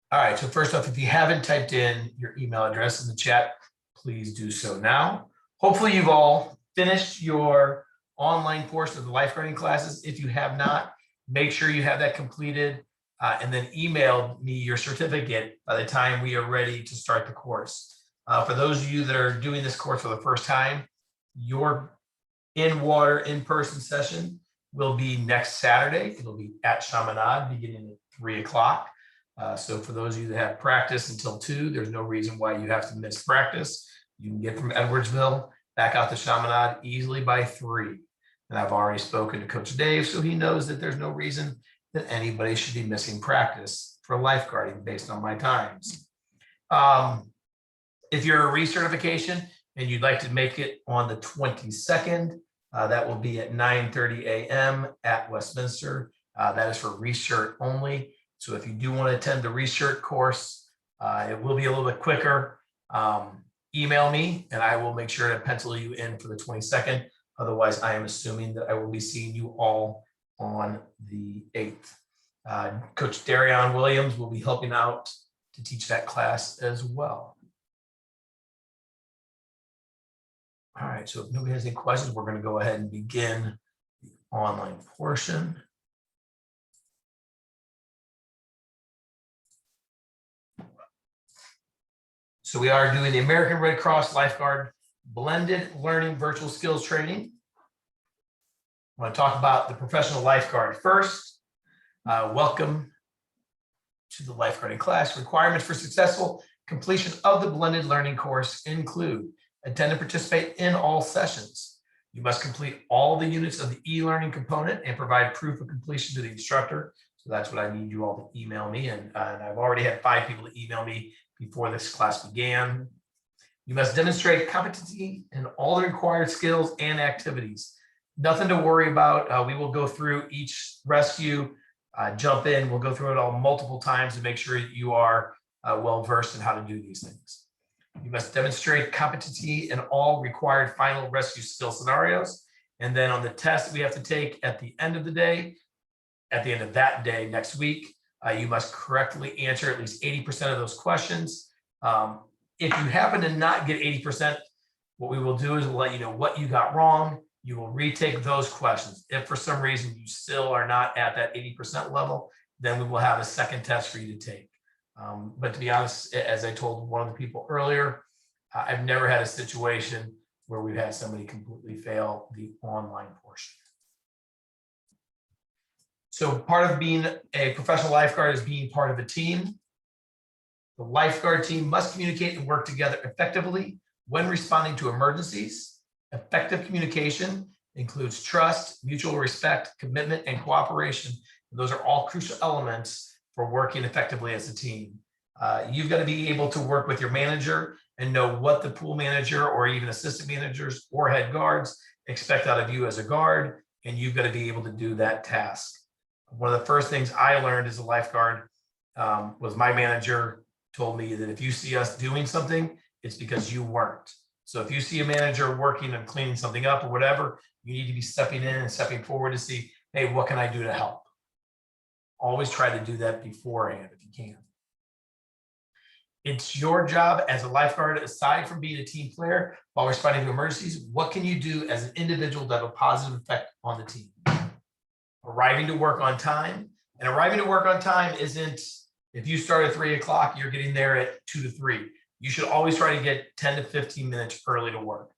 All right, so first off, if you haven't typed in your email address in the chat, please do so now. Hopefully you've all finished your online portion of the lifeguarding classes. If you have not, make sure you have that completed and then email me your certificate by the time we are ready to start the course. For those of you that are doing this course for the first time, your in-water, in-person session will be next Saturday. It'll be at Chaminade beginning at 3 o'clock. So for those of you that have practice until 2, there's no reason why you have to miss practice. You can get from Edwardsville back out to Chaminade easily by 3. And I've already spoken to Coach Dave, so he knows that there's no reason that anybody should be missing practice for lifeguarding based on my times. If you're a recertification and you'd like to make it on the 22nd, that will be at 9:30 a.m. at Westminster. That is for recert only. So if you do want to attend the recert course, it will be a little bit quicker. Email me and I will make sure to pencil you in for the 22nd. Otherwise, I am assuming that I will be seeing you all on the 8th. Coach Darion Williams will be helping out to teach that class as well. All right, so if nobody has any questions, we're going to go ahead and begin the online portion. So we are doing the American Red Cross Lifeguard Blended Learning Virtual Skills Training. I want to talk about the professional lifeguard first. Welcome to the lifeguarding class. Requirements for successful completion of the blended learning course include attend and participate in all sessions. You must complete all the units of the e-learning component and provide proof of completion to the instructor. So that's what I need you all to email me. And I've already had 5 people to email me before this class began. You must demonstrate competency in all the required skills and activities. Nothing to worry about. We will go through each rescue, jump in. We'll go through it all multiple times to make sure that you are well-versed in how to do these things. You must demonstrate competency in all required final rescue skill scenarios. And then on the test we have to take at the end of the day, at the end of that day next week, you must correctly answer at least 80% of those questions. If you happen to not get 80%, what we will do is we'll let you know what you got wrong. You will retake those questions. If for some reason you still are not at that 80% level, then we will have a second test for you to take. But to be honest, as I told one of the people earlier, I've never had a situation where we've had somebody completely fail the online portion. So part of being a professional lifeguard is being part of a team. The lifeguard team must communicate and work together effectively when responding to emergencies. Effective communication includes trust, mutual respect, commitment, and cooperation. And those are all crucial elements for working effectively as a team. You've got to be able to work with your manager and know what the pool manager or even assistant managers or head guards expect out of you as a guard, and you've got to be able to do that task. One of the first things I learned as a lifeguard was my manager told me that if you see us doing something, it's because you weren't. So if you see a manager working and cleaning something up or whatever, you need to be stepping in and stepping forward to see, hey, what can I do to help? Always try to do that beforehand if you can. It's your job as a lifeguard, aside from being a team player while responding to emergencies, what can you do as an individual to have a positive effect on the team? Arriving to work on time. And arriving to work on time isn't, if you start at 3 o'clock, you're getting there at 2 to 3. You should always try to get 10 to 15 minutes early to work.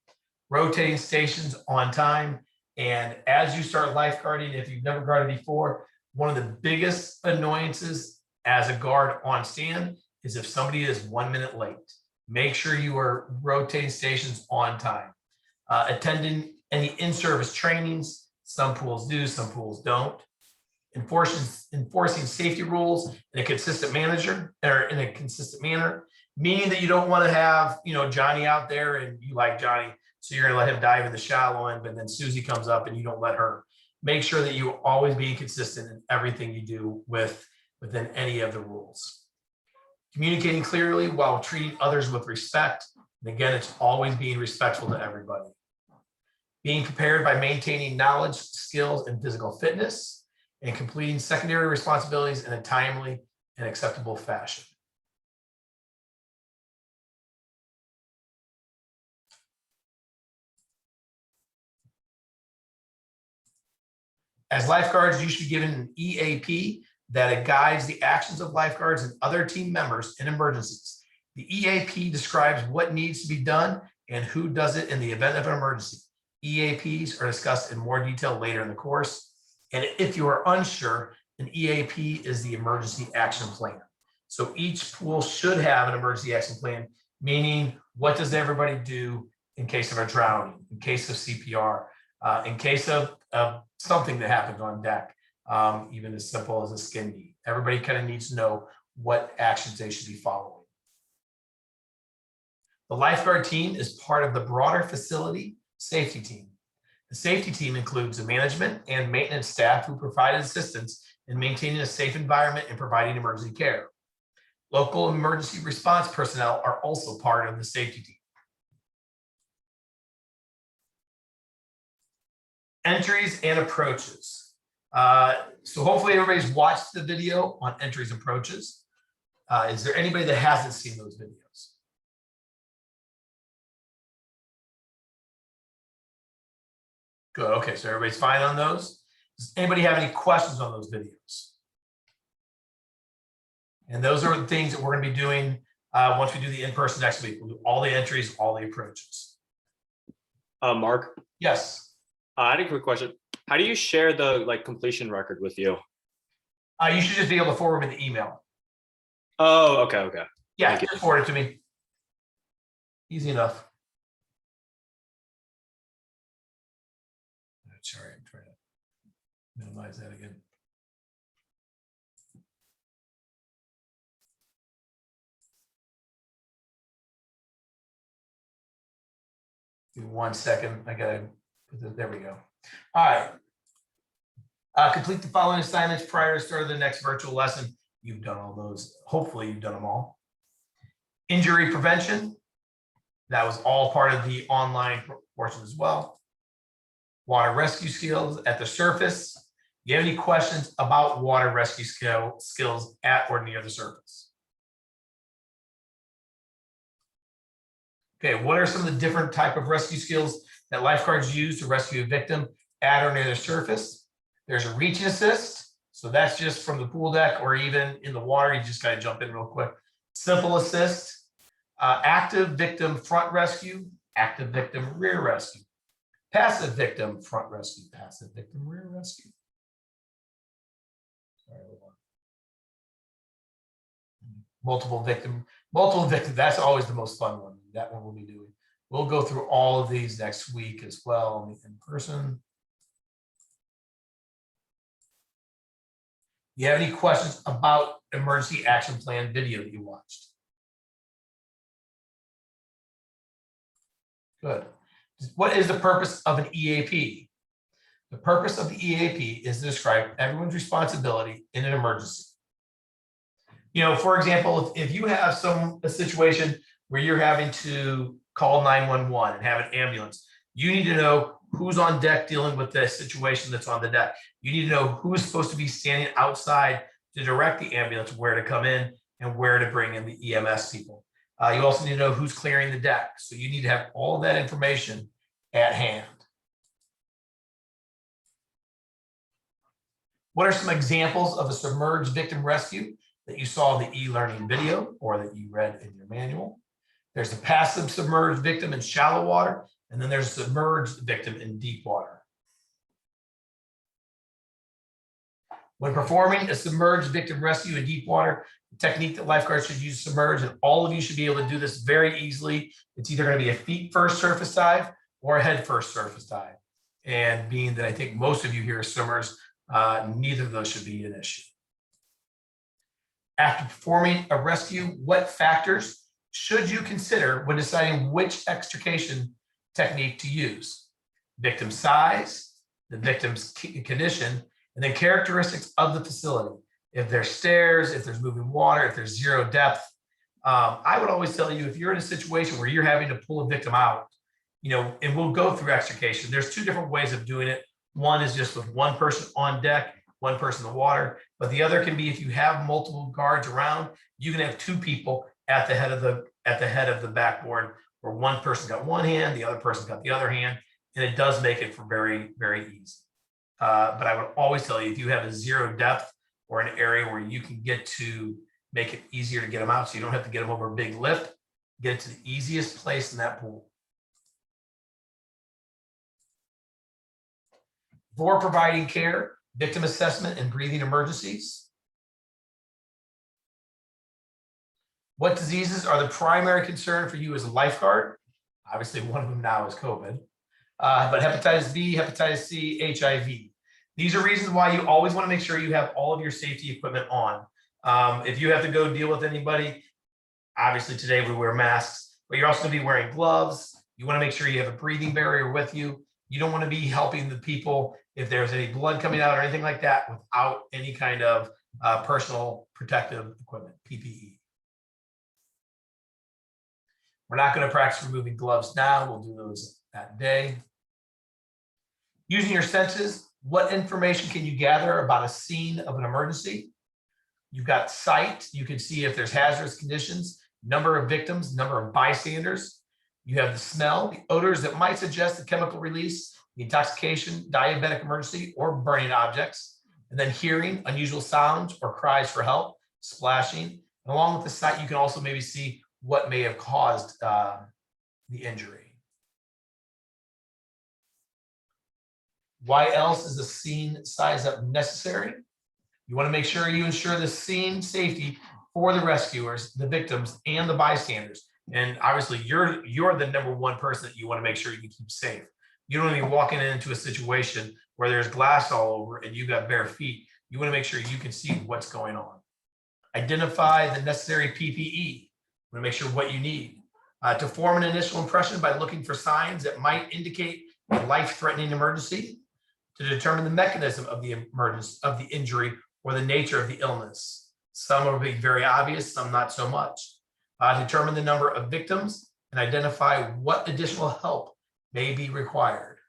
Rotating stations on time. And as you start lifeguarding, if you've never guarded before, one of the biggest annoyances as a guard on stand is if somebody is 1 minute late. Make sure you are rotating stations on time. Attending any in-service trainings. Some pools do, some pools don't. Enforcing safety rules in a consistent manner, meaning that you don't want to have, Johnny out there and you like Johnny, so you're going to let him dive in the shallow end, but then Susie comes up and you don't let her. Make sure that you always be consistent in everything you do within any of the rules. Communicating clearly while treating others with respect. And again, it's always being respectful to everybody. Being prepared by maintaining knowledge, skills, and physical fitness, and completing secondary responsibilities in a timely and acceptable fashion. As lifeguards, you should be given an EAP that it guides the actions of lifeguards and other team members in emergencies. The EAP describes what needs to be done and who does it in the event of an emergency. EAPs are discussed in more detail later in the course. And if you are unsure, an EAP is the emergency action plan. So each pool should have an emergency action plan, meaning what does everybody do in case of a drowning, in case of CPR, in case of something that happens on deck, even as simple as a skin knee. Everybody kind of needs to know what actions they should be following. The lifeguard team is part of the broader facility safety team. The safety team includes the management and maintenance staff who provide assistance in maintaining a safe environment and providing emergency care. Local emergency response personnel are also part of the safety team. Entries and approaches. So hopefully everybody's watched the video on entries and approaches. Is there anybody that hasn't seen those videos? Good, okay, so everybody's fine on those. Does anybody have any questions on those videos? And those are the things that we're going to be doing once we do the in-person next week. We'll do all the entries, all the approaches. Mark? Yes. I had a quick question. How do you share the completion record with you? You should just be able to forward me the email. Oh, okay. Yeah, just forward it to me. Easy enough. Sorry, I'm trying to minimize that again. Give me 1 second. I gotta put this, there we go. All right. Complete the following assignments prior to start of the next virtual lesson. You've done all those. Hopefully you've done them all. Injury prevention. That was all part of the online portion as well. Water rescue skills at the surface. Do you have any questions about water rescue skills at or near the surface? Okay, what are some of the different type of rescue skills that lifeguards use to rescue a victim at or near the surface? There's a reach and assist. So that's just from the pool deck or even in the water. You just got to jump in real quick. Simple assist, active victim front rescue, active victim rear rescue. Passive victim front rescue, passive victim rear rescue. Sorry, multiple victim, that's always the most fun one. That one we'll be doing. We'll go through all of these next week as well in person. You have any questions about emergency action plan video that you watched? Good. What is the purpose of an EAP? The purpose of the EAP is to describe everyone's responsibility in an emergency. You know, for example, if you have a situation where you're having to call 911 and have an ambulance, you need to know who's on deck dealing with the situation that's on the deck. You need to know who's supposed to be standing outside to direct the ambulance where to come in and where to bring in the EMS people. You also need to know who's clearing the deck. So you need to have all that information at hand. What are some examples of a submerged victim rescue that you saw in the e-learning video or that you read in your manual? There's a passive submerged victim in shallow water, and then there's a submerged victim in deep water. When performing a submerged victim rescue in deep water, the technique that lifeguards should use submerge, and all of you should be able to do this very easily. It's either going to be a feet first surface dive or a head first surface dive. And being that I think most of you here are swimmers, neither of those should be an issue. After performing a rescue, what factors should you consider when deciding which extrication technique to use? Victim size, the victim's condition, and then characteristics of the facility. If there's stairs, if there's moving water, if there's zero depth. I would always tell you, if you're in a situation where you're having to pull a victim out, you know, and we'll go through extrication. There's two different ways of doing it. One is just with one person on deck, one person in the water, but the other can be if you have multiple guards around, you can have two people at the head of the backboard, where one person got one hand, the other person got the other hand, and it does make it for very, very easy. But I would always tell you, if you have a zero depth or an area where you can get to make it easier to get them out, so you don't have to get them over a big lift, get it to the easiest place in that pool. For providing care, victim assessment, and breathing emergencies. What diseases are the primary concern for you as a lifeguard? Obviously, one of them now is COVID, but hepatitis B, hepatitis C, HIV. These are reasons why you always want to make sure you have all of your safety equipment on. If you have to go deal with anybody, obviously today we wear masks, but you're also going to be wearing gloves. You want to make sure you have a breathing barrier with you. You don't want to be helping the people if there's any blood coming out or anything like that without any kind of personal protective equipment, PPE. We're not going to practice removing gloves now. We'll do those that day. Using your senses, what information can you gather about a scene of an emergency? You've got sight. You can see if there's hazardous conditions, number of victims, number of bystanders. You have the smell, the odors that might suggest the chemical release, the intoxication, diabetic emergency, or burning objects. And then hearing, unusual sounds or cries for help, splashing. And along with the sight, you can also maybe see what may have caused the injury. Why else is the scene size up necessary? You want to make sure you ensure the scene safety for the rescuers, the victims, and the bystanders. And obviously, you're the number one person that you want to make sure you can keep safe. You don't want to be walking into a situation where there's glass all over and you got bare feet. You want to make sure you can see what's going on. Identify the necessary PPE. You want to make sure what you need. To form an initial impression by looking for signs that might indicate a life-threatening emergency. To determine the mechanism of the emergency, of the injury, or the nature of the illness. Some will be very obvious, some not so much. Determine the number of victims and identify what additional help may be required.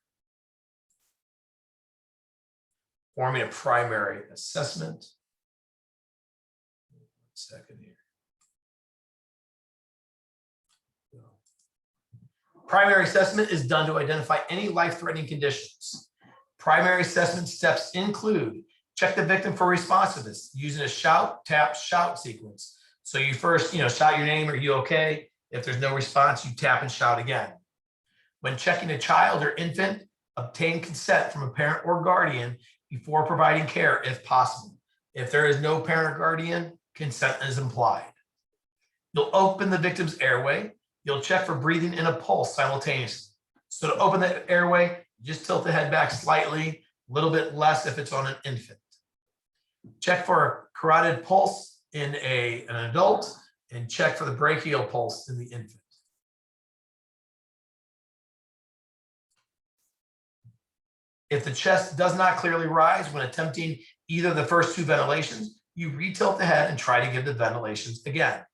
Forming a primary assessment. 1 second here. Primary assessment is done to identify any life-threatening conditions. Primary assessment steps include check the victim for responsiveness using a shout, tap, shout sequence. So you first, shout your name, are you okay? If there's no response, you tap and shout again. When checking a child or infant, obtain consent from a parent or guardian before providing care if possible. If there is no parent or guardian, consent is implied. You'll open the victim's airway. You'll check for breathing and a pulse simultaneously. So to open the airway, just tilt the head back slightly, a little bit less if it's on an infant. Check for a carotid pulse in an adult and check for the brachial pulse in the infant. If the chest does not clearly rise when attempting either of the first two ventilations, you retilt the head and try to give the ventilations again.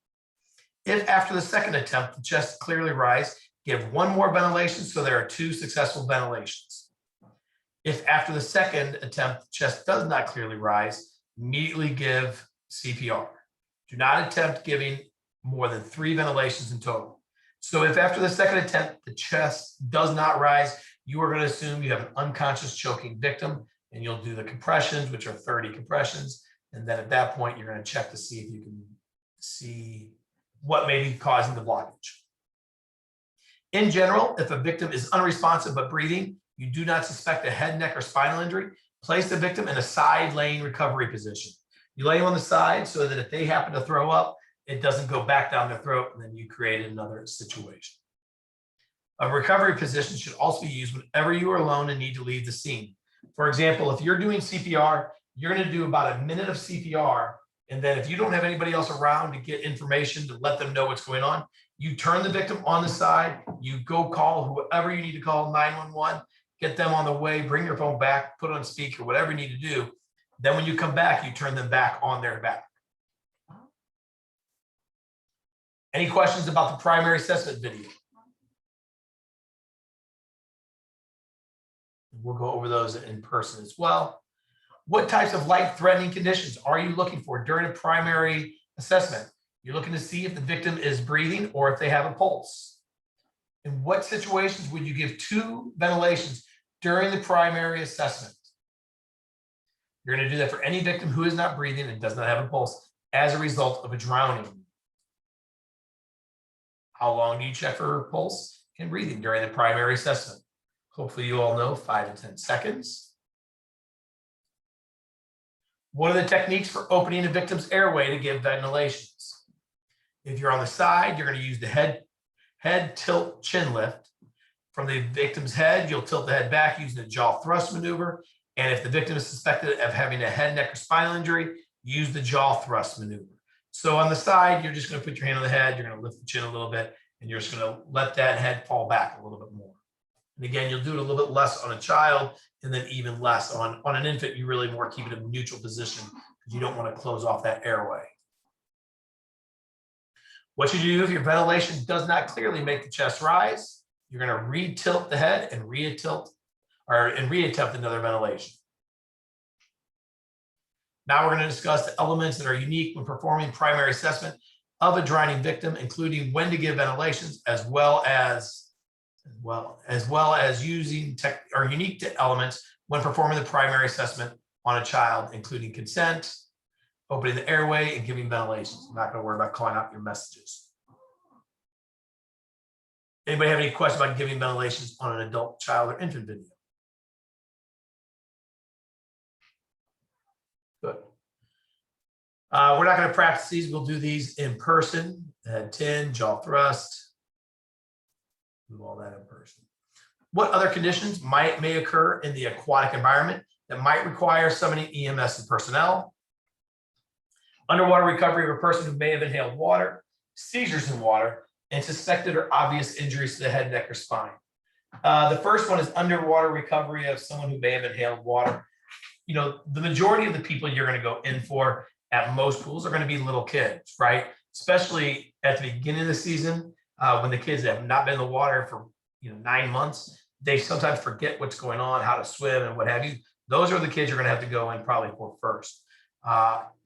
If after the second attempt, the chest clearly rise, give one more ventilation so there are 2 successful ventilations. If after the second attempt, the chest does not clearly rise, immediately give CPR. Do not attempt giving more than 3 ventilations in total. So if after the second attempt, the chest does not rise, you are going to assume you have an unconscious choking victim, and you'll do the compressions, which are 30 compressions. And then at that point, you're going to check to see if you can see what may be causing the blockage. In general, if a victim is unresponsive but breathing, you do not suspect a head, neck, or spinal injury, place the victim in a side laying recovery position. You lay them on the side so that if they happen to throw up, it doesn't go back down their throat, and then you create another situation. A recovery position should also be used whenever you are alone and need to leave the scene. For example, if you're doing CPR, you're going to do about a minute of CPR, and then if you don't have anybody else around to get information to let them know what's going on, you turn the victim on the side, you go call whoever you need to call, 911, get them on the way, bring your phone back, put it on speaker, whatever you need to do. Then when you come back, you turn them back on their back. Any questions about the primary assessment video? We'll go over those in person as well. What types of life-threatening conditions are you looking for during a primary assessment? You're looking to see if the victim is breathing or if they have a pulse. In what situations would you give 2 ventilations during the primary assessment? You're going to do that for any victim who is not breathing and does not have a pulse as a result of a drowning. How long do you check for pulse and breathing during the primary assessment? Hopefully you all know 5 to 10 seconds. What are the techniques for opening a victim's airway to give ventilations? If you're on the side, you're going to use the head tilt chin lift. From the victim's head, you'll tilt the head back using the jaw thrust maneuver. And if the victim is suspected of having a head, neck, or spinal injury, use the jaw thrust maneuver. So on the side, you're just going to put your hand on the head, you're going to lift the chin a little bit, and you're just going to let that head fall back a little bit more. And again, you'll do it a little bit less on a child, and then even less on an infant. You really more keep it in a neutral position because you don't want to close off that airway. What should you do if your ventilation does not clearly make the chest rise? You're going to re-tilt the head and reattempt another ventilation. Now we're going to discuss the elements that are unique when performing primary assessment of a drowning victim, including when to give ventilations, as well as using unique elements when performing the primary assessment on a child, including consent, opening the airway, and giving ventilations. I'm not going to worry about calling out your messages. Anybody have any questions about giving ventilations on an adult, child, or infant video? Good. We're not going to practice these. We'll do these in person. Head 10, jaw thrust. Do all that in person. What other conditions may occur in the aquatic environment that might require summoning EMS and personnel? Underwater recovery of a person who may have inhaled water, seizures in water, and suspected or obvious injuries to the head, neck, or spine. The first one is underwater recovery of someone who may have inhaled water. You know, the majority of the people you're going to go in for at most pools are going to be little kids, right? Especially at the beginning of the season, when the kids have not been in the water for 9 months, they sometimes forget what's going on, how to swim and what have you. Those are the kids you're going to have to go in probably for first.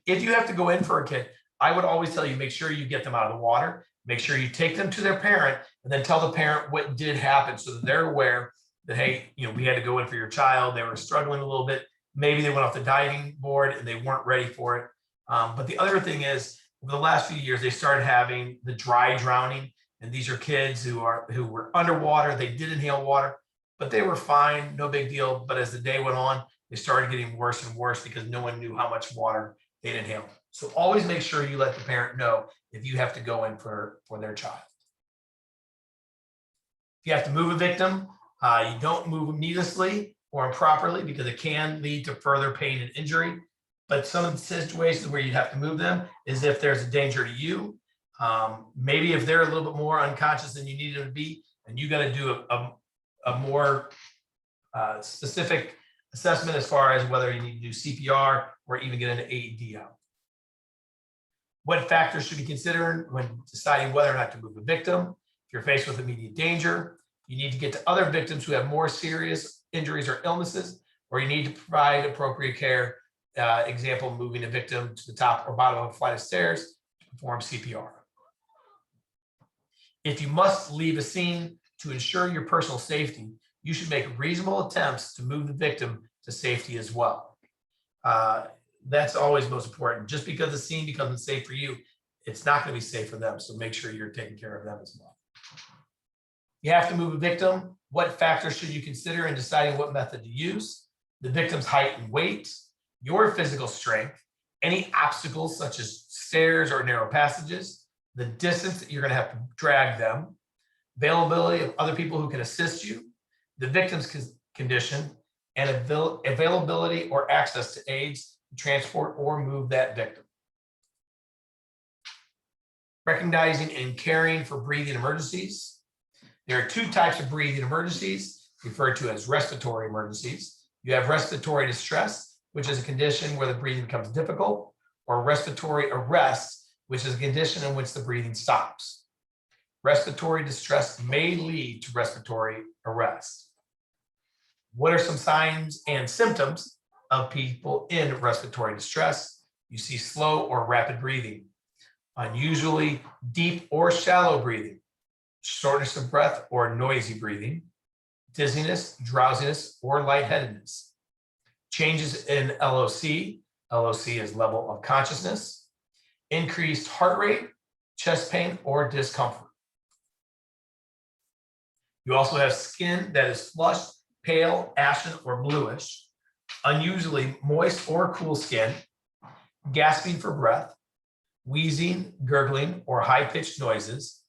If you have to go in for a kid, I would always tell you, make sure you get them out of the water, make sure you take them to their parent, and then tell the parent what did happen so that they're aware that, hey, we had to go in for your child. They were struggling a little bit. Maybe they went off the diving board and they weren't ready for it. But the other thing is, over the last few years, they started having the dry drowning. And these are kids who were underwater. They did inhale water, but they were fine, no big deal. But as the day went on, they started getting worse and worse because no one knew how much water they'd inhaled. So always make sure you let the parent know if you have to go in for their child. If you have to move a victim, you don't move them needlessly or improperly because it can lead to further pain and injury. But some of the situations where you'd have to move them is if there's a danger to you. Maybe if they're a little bit more unconscious than you need them to be, and you got to do a more specific assessment as far as whether you need to do CPR or even get an AED out. What factors should be considered when deciding whether or not to move a victim? If you're faced with immediate danger, you need to get to other victims who have more serious injuries or illnesses, or you need to provide appropriate care. Example, moving a victim to the top or bottom of a flight of stairs to perform CPR. If you must leave a scene to ensure your personal safety, you should make reasonable attempts to move the victim to safety as well. That's always most important. Just because the scene becomes unsafe for you, it's not going to be safe for them. So make sure you're taking care of them as well. You have to move a victim. What factors should you consider in deciding what method to use? The victim's height and weight, your physical strength, any obstacles such as stairs or narrow passages, the distance that you're going to have to drag them, availability of other people who can assist you, the victim's condition, and availability or access to aids to transport or move that victim. Recognizing and caring for breathing emergencies. There are two types of breathing emergencies, referred to as respiratory emergencies. You have respiratory distress, which is a condition where the breathing becomes difficult, or respiratory arrest, which is a condition in which the breathing stops. Respiratory distress may lead to respiratory arrest. What are some signs and symptoms of people in respiratory distress? You see slow or rapid breathing, unusually deep or shallow breathing, shortness of breath or noisy breathing, dizziness, drowsiness, or lightheadedness, changes in LOC. LOC is level of consciousness, increased heart rate, chest pain, or discomfort. You also have skin that is flushed, pale, ashen, or bluish, unusually moist or cool skin, gasping for breath, wheezing, gurgling, or high-pitched noises,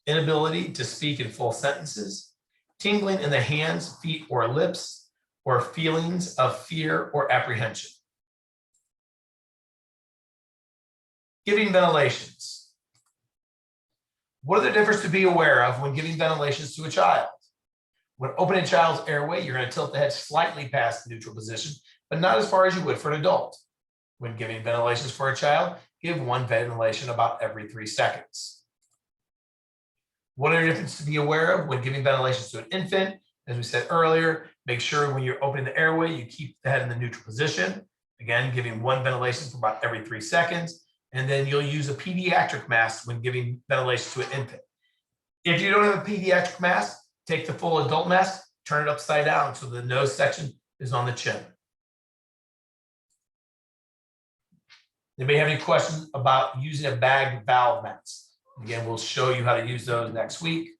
inability to speak in full sentences, tingling in the hands, feet, or lips, or feelings of fear or apprehension. Giving ventilations. What are the differences to be aware of when giving ventilations to a child? When opening a child's airway, you're going to tilt the head slightly past the neutral position, but not as far as you would for an adult. When giving ventilations for a child, give one ventilation about every 3 seconds. What are the differences to be aware of when giving ventilations to an infant? As we said earlier, make sure when you're opening the airway, you keep the head in the neutral position. Again, giving one ventilation for about every 3 seconds. And then you'll use a pediatric mask when giving ventilation to an infant. If you don't have a pediatric mask, take the full adult mask, turn it upside down so the nose section is on the chin. Anybody have any questions about using a bagged valve mask? Again, we'll show you how to use those next week.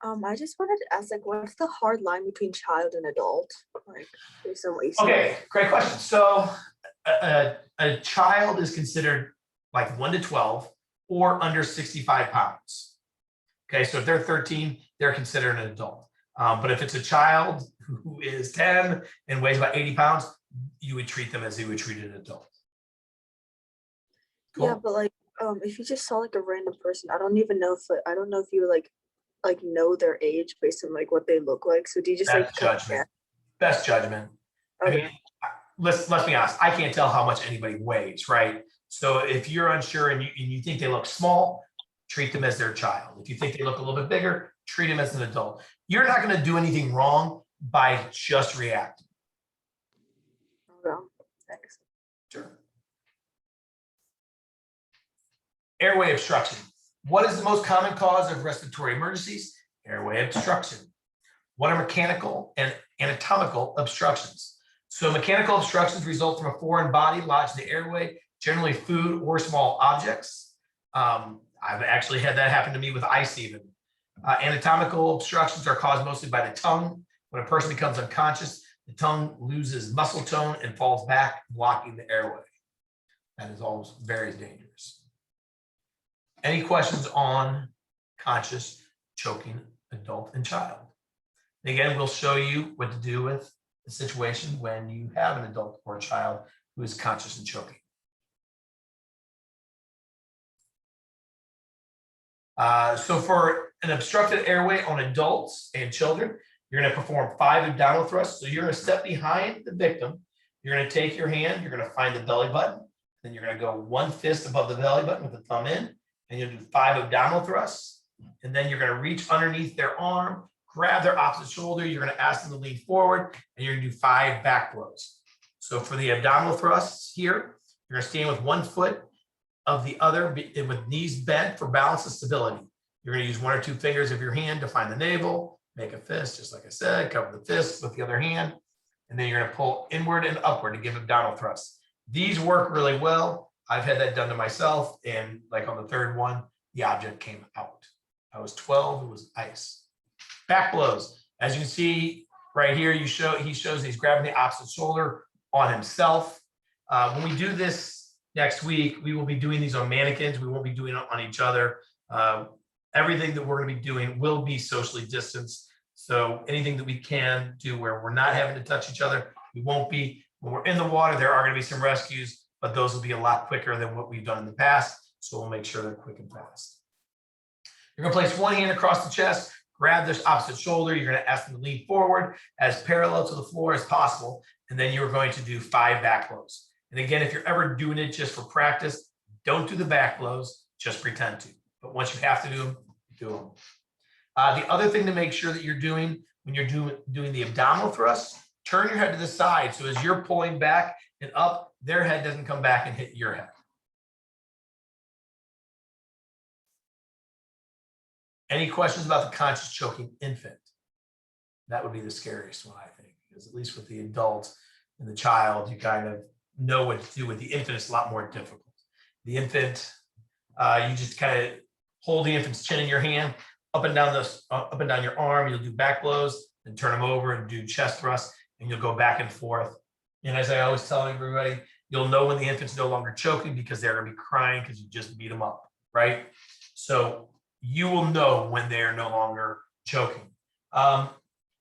I just wanted to ask, like, what's the hard line between child and adult? Like, based on what you said. Okay, great question. So a child is considered like 1 to 12 or under 65 pounds. Okay, so if they're 13, they're considered an adult. But if it's a child who is 10 and weighs about 80 pounds, you would treat them as you would treat an adult. Cool. Yeah, but like, if you just saw like a random person, I don't even know if you like know their age based on like what they look like. So do you just Best judgment. Best judgment. Okay. I mean, let's be honest. I can't tell how much anybody weighs, right? So if you're unsure and you think they look small, treat them as their child. If you think they look a little bit bigger, treat them as an adult. You're not going to do anything wrong by just reacting. Well, thanks. Sure. Airway obstruction. What is the most common cause of respiratory emergencies? Airway obstruction. What are mechanical and anatomical obstructions? So mechanical obstructions result from a foreign body lodged in the airway, generally food or small objects. I've actually had that happen to me with ice even. Anatomical obstructions are caused mostly by the tongue. When a person becomes unconscious, the tongue loses muscle tone and falls back, blocking the airway. That is always very dangerous. Any questions on conscious choking adult and child? And again, we'll show you what to do with the situation when you have an adult or a child who is conscious and choking. So for an obstructed airway on adults and children, you're going to perform 5 abdominal thrusts. So you're going to step behind the victim. You're going to take your hand. You're going to find the belly button. Then you're going to go 1 fist above the belly button with the thumb in. And you'll do 5 abdominal thrusts. And then you're going to reach underneath their arm, grab their opposite shoulder. You're going to ask them to lean forward. And you're going to do 5 back blows. So for the abdominal thrusts here, you're going to stand with 1 foot of the other with knees bent for balance and stability. You're going to use 1 or 2 fingers of your hand to find the navel, make a fist, just like I said, cover the fist with the other hand. And then you're going to pull inward and upward to give abdominal thrusts. These work really well. I've had that done to myself. And like on the 3rd one, the object came out. I was 12, it was ice. Back blows. As you can see right here, he shows he's grabbing the opposite shoulder on himself. When we do this next week, we will be doing these on mannequins. We won't be doing it on each other. Everything that we're going to be doing will be socially distanced. So anything that we can do where we're not having to touch each other, we won't be. When we're in the water, there are going to be some rescues, but those will be a lot quicker than what we've done in the past. So we'll make sure they're quick and fast. You're going to place 1 hand across the chest, grab this opposite shoulder. You're going to ask them to lean forward as parallel to the floor as possible. And then you're going to do 5 back blows. And again, if you're ever doing it just for practice, don't do the back blows, just pretend to. But once you have to do them, do them. The other thing to make sure that you're doing when you're doing the abdominal thrust, turn your head to the side. So as you're pulling back and up, their head doesn't come back and hit your head. Any questions about the conscious choking infant? That would be the scariest one, I think. because at least with the adult and the child, you kind of know what to do. With the infant, it's a lot more difficult. The infant, you just kind of hold the infant's chin in your hand, up and down your arm. You'll do back blows, then turn them over and do chest thrusts, and you'll go back and forth. And as I always tell everybody, you'll know when the infant's no longer choking because they're going to be crying because you just beat them up, right? So you will know when they're no longer choking.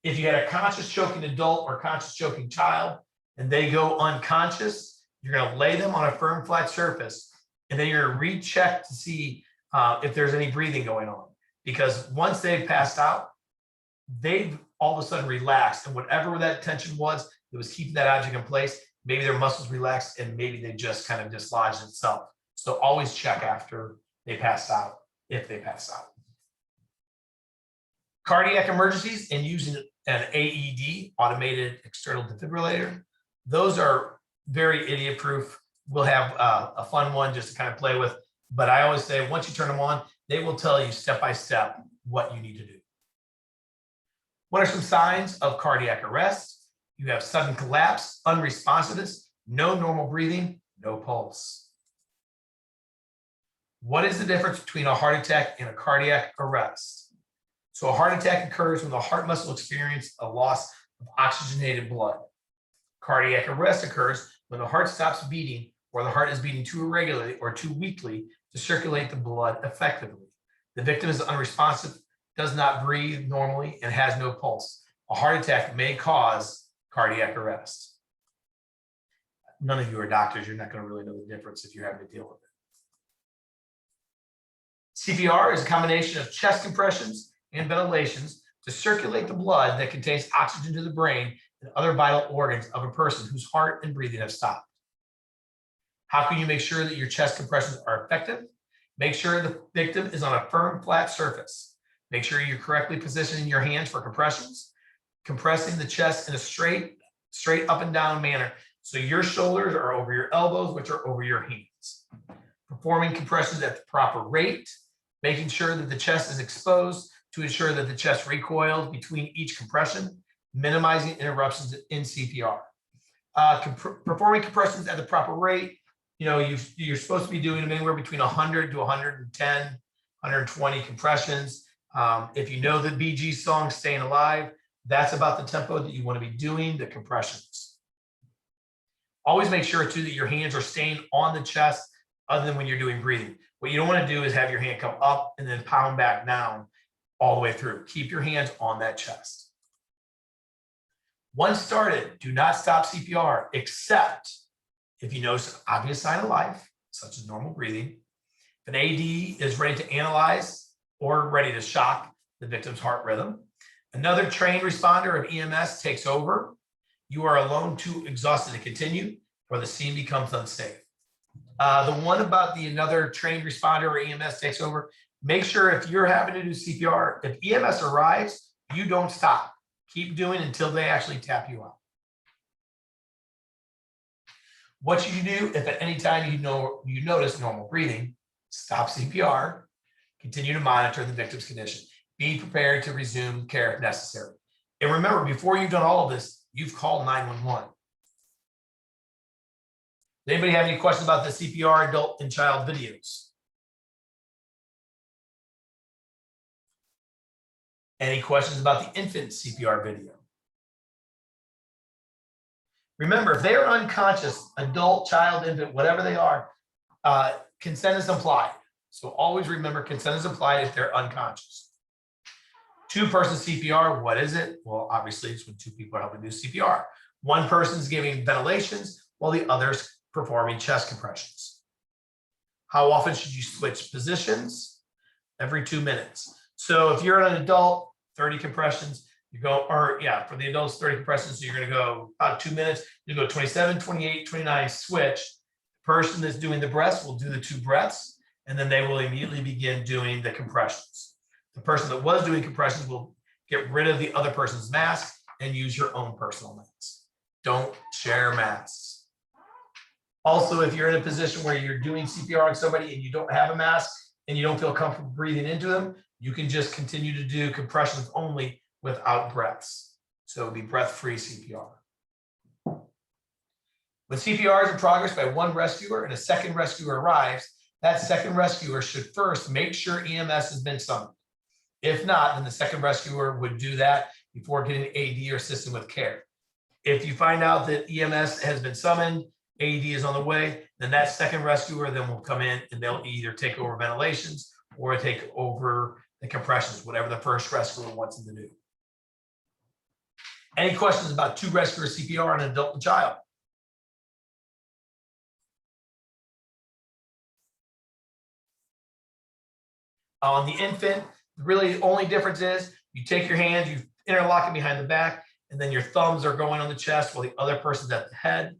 If you had a conscious choking adult or conscious choking child and they go unconscious, you're going to lay them on a firm, flat surface, and then you're going to recheck to see if there's any breathing going on. Because once they've passed out, they've all of a sudden relaxed, and whatever that tension was that was keeping that object in place, maybe their muscles relaxed and maybe they just kind of dislodged itself. So always check after they pass out, if they pass out. Cardiac emergencies and using an AED, automated external defibrillator. Those are very idiot proof. We'll have a fun one just to kind of play with. But I always say, once you turn them on, they will tell you step by step what you need to do. What are some signs of cardiac arrest? You have sudden collapse, unresponsiveness, no normal breathing, no pulse. What is the difference between a heart attack and a cardiac arrest? So a heart attack occurs when the heart muscle experiences a loss of oxygenated blood. Cardiac arrest occurs when the heart stops beating or the heart is beating too irregularly or too weakly to circulate the blood effectively. The victim is unresponsive, does not breathe normally, and has no pulse. A heart attack may cause cardiac arrest. None of you are doctors. You're not going to really know the difference if you're having to deal with it. CPR is a combination of chest compressions and ventilations to circulate the blood that contains oxygen to the brain and other vital organs of a person whose heart and breathing have stopped. How can you make sure that your chest compressions are effective? Make sure the victim is on a firm, flat surface. Make sure you're correctly positioning your hands for compressions, compressing the chest in a straight up and down manner. So your shoulders are over your elbows, which are over your hands. Performing compressions at the proper rate, making sure that the chest is exposed to ensure that the chest recoils between each compression, minimizing interruptions in CPR. Performing compressions at the proper rate, you're supposed to be doing them anywhere between 100 to 110, 120 compressions. If you know the Bee Gees song, Staying Alive, that's about the tempo that you want to be doing the compressions. Always make sure too that your hands are staying on the chest other than when you're doing breathing. What you don't want to do is have your hand come up and then pound back down all the way through. Keep your hands on that chest. Once started, do not stop CPR except if you notice an obvious sign of life, such as normal breathing. If an AD is ready to analyze or ready to shock the victim's heart rhythm. Another trained responder of EMS takes over. You are alone, too exhausted to continue, or the scene becomes unsafe. The one about another trained responder or EMS takes over, make sure if you're having to do CPR, if EMS arrives, you don't stop. Keep doing until they actually tap you out. What should you do if at any time you notice normal breathing? Stop CPR, continue to monitor the victim's condition. Be prepared to resume care if necessary. And remember, before you've done all of this, you've called 911. Does anybody have any questions about the CPR adult and child videos? Any questions about the infant CPR video? Remember, if they are unconscious, adult, child, infant, whatever they are, consent is implied. So always remember, consent is implied if they're unconscious. Two-person CPR, what is it? Well, obviously, it's when two people are helping do CPR. One person's giving ventilations while the other's performing chest compressions. How often should you switch positions? Every 2 minutes. So if you're an adult, 30 compressions, for the adults, 30 compressions, so you're going to go about 2 minutes. You go 27, 28, 29, switch. The person that's doing the breaths will do the 2 breaths, and then they will immediately begin doing the compressions. The person that was doing compressions will get rid of the other person's mask and use your own personal mask. Don't share masks. Also, if you're in a position where you're doing CPR on somebody and you don't have a mask and you don't feel comfortable breathing into them, you can just continue to do compressions only without breaths. So it would be breath-free CPR. When CPR is in progress by one rescuer and a second rescuer arrives, that second rescuer should first make sure EMS has been summoned. If not, then the second rescuer would do that before getting AED or assisting with care. If you find out that EMS has been summoned, AED is on the way, then that second rescuer then will come in and they'll either take over ventilations or take over the compressions, whatever the first rescuer wants them to do. Any questions about two rescuer CPR on an adult and child? On the infant, really the only difference is you take your hands, you interlock it behind the back, and then your thumbs are going on the chest while the other person's at the head.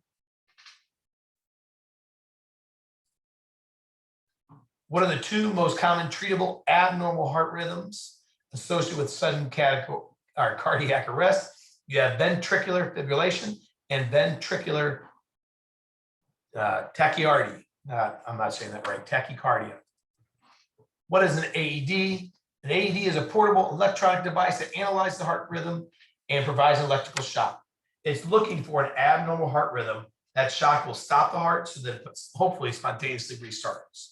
What are the two most common treatable abnormal heart rhythms associated with sudden cardiac arrest? You have ventricular fibrillation and ventricular tachycardia. I'm not saying that right, tachycardia. What is an AED? An AED is a portable electronic device that analyzes the heart rhythm and provides an electrical shock. It's looking for an abnormal heart rhythm. That shock will stop the heart so that it hopefully spontaneously restarts.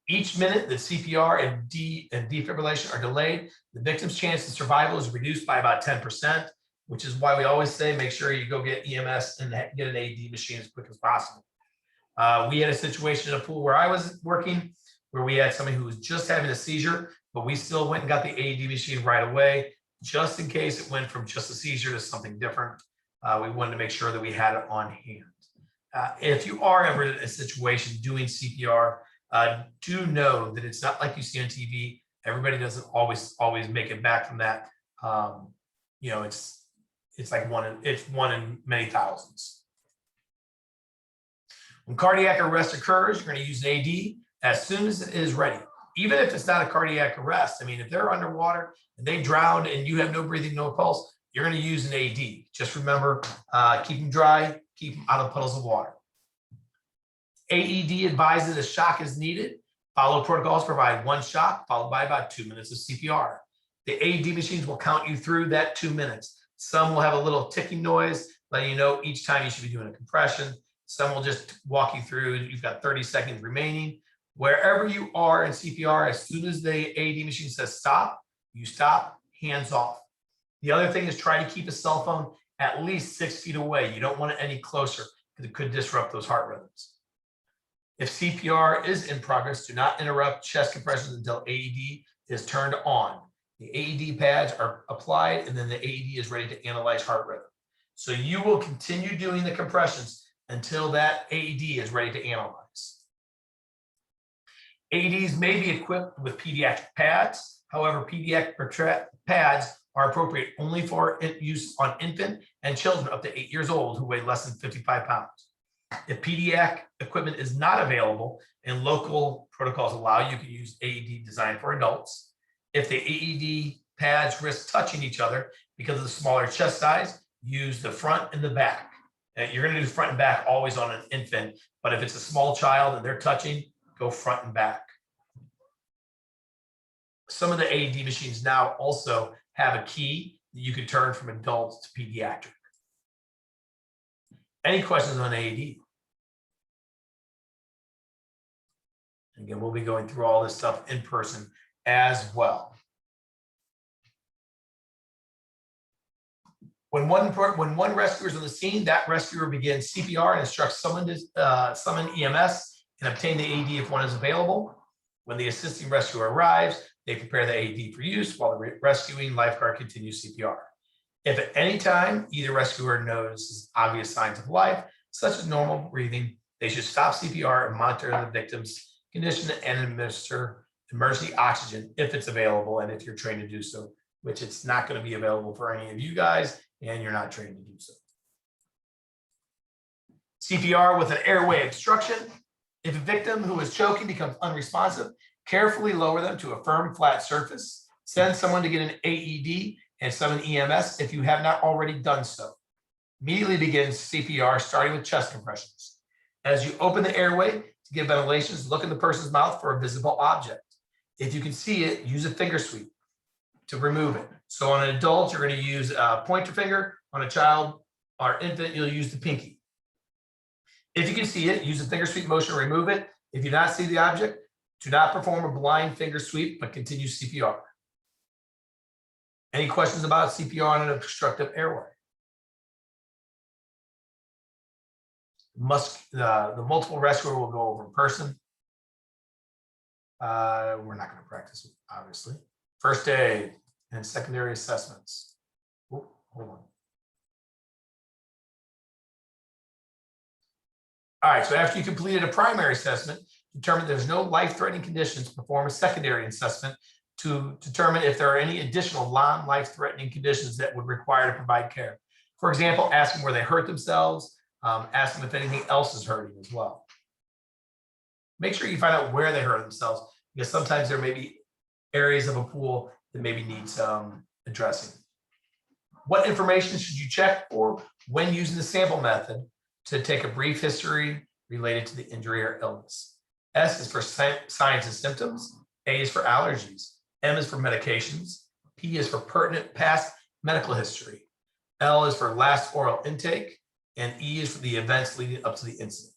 Each minute that CPR and defibrillation are delayed, the victim's chance of survival is reduced by about 10%, which is why we always say make sure you go get EMS and get an AED machine as quick as possible. We had a situation in a pool where I was working where we had somebody who was just having a seizure, but we still went and got the AED machine right away, just in case it went from just a seizure to something different. We wanted to make sure that we had it on hand. If you are ever in a situation doing CPR, do know that it's not like you see on TV. Everybody doesn't always make it back from that. It's like one in many thousands. When cardiac arrest occurs, you're going to use an AED as soon as it is ready. Even if it's not a cardiac arrest, I mean, if they're underwater and they drowned and you have no breathing, no pulse, you're going to use an AED. Just remember, keep them dry, keep them out of puddles of water. AED advises a shock is needed. Follow protocols provide one shock followed by about 2 minutes of CPR. The AED machines will count you through that 2 minutes. Some will have a little ticking noise, letting you know each time you should be doing a compression. Some will just walk you through. You've got 30 seconds remaining. Wherever you are in CPR, as soon as the AED machine says stop, you stop, hands off. The other thing is try to keep a cell phone at least 6 feet away. You don't want it any closer because it could disrupt those heart rhythms. If CPR is in progress, do not interrupt chest compressions until AED is turned on. The AED pads are applied and then the AED is ready to analyze heart rhythm. So you will continue doing the compressions until that AED is ready to analyze. AEDs may be equipped with pediatric pads. However, pediatric pads are appropriate only for use on infant and children up to 8 years old who weigh less than 55 pounds. If pediatric equipment is not available and local protocols allow, you can use AED designed for adults. If the AED pads risk touching each other because of the smaller chest size, use the front and the back. You're going to do front and back always on an infant, but if it's a small child and they're touching, go front and back. Some of the AED machines now also have a key that you can turn from adults to pediatric. Any questions on AED? Again, we'll be going through all this stuff in person as well. When one rescuer is on the scene, that rescuer begins CPR and instructs someone to summon EMS and obtain the AED if one is available. When the assisting rescuer arrives, they prepare the AED for use while the rescuing lifeguard continues CPR. If at any time either rescuer notices obvious signs of life, such as normal breathing, they should stop CPR and monitor the victim's condition and administer emergency oxygen if it's available and if you're trained to do so, which it's not going to be available for any of you guys and you're not trained to do so. CPR with an airway obstruction. If a victim who is choking becomes unresponsive, carefully lower them to a firm, flat surface. Send someone to get an AED and summon EMS if you have not already done so. Immediately begin CPR, starting with chest compressions. As you open the airway to give ventilations, look in the person's mouth for a visible object. If you can see it, use a finger sweep to remove it. So on an adult, you're going to use a pointer finger. On a child or infant, you'll use the pinky. If you can see it, use the finger sweep motion to remove it. If you do not see the object, do not perform a blind finger sweep, but continue CPR. Any questions about CPR on an obstructive airway? The multiple rescuer will go over in person. We're not going to practice it, obviously. First aid and secondary assessments. Ooh, hold on. All right, so after you completed a primary assessment, determine there's no life-threatening conditions, perform a secondary assessment to determine if there are any additional non-life-threatening conditions that would require to provide care. For example, ask them where they hurt themselves, ask them if anything else is hurting as well. Make sure you find out where they hurt themselves, because sometimes there may be areas of a pool that maybe need some addressing. What information should you check for when using the sample method to take a brief history related to the injury or illness? S is for signs and symptoms, A is for allergies, M is for medications, P is for pertinent past medical history, L is for last oral intake, and E is for the events leading up to the incident.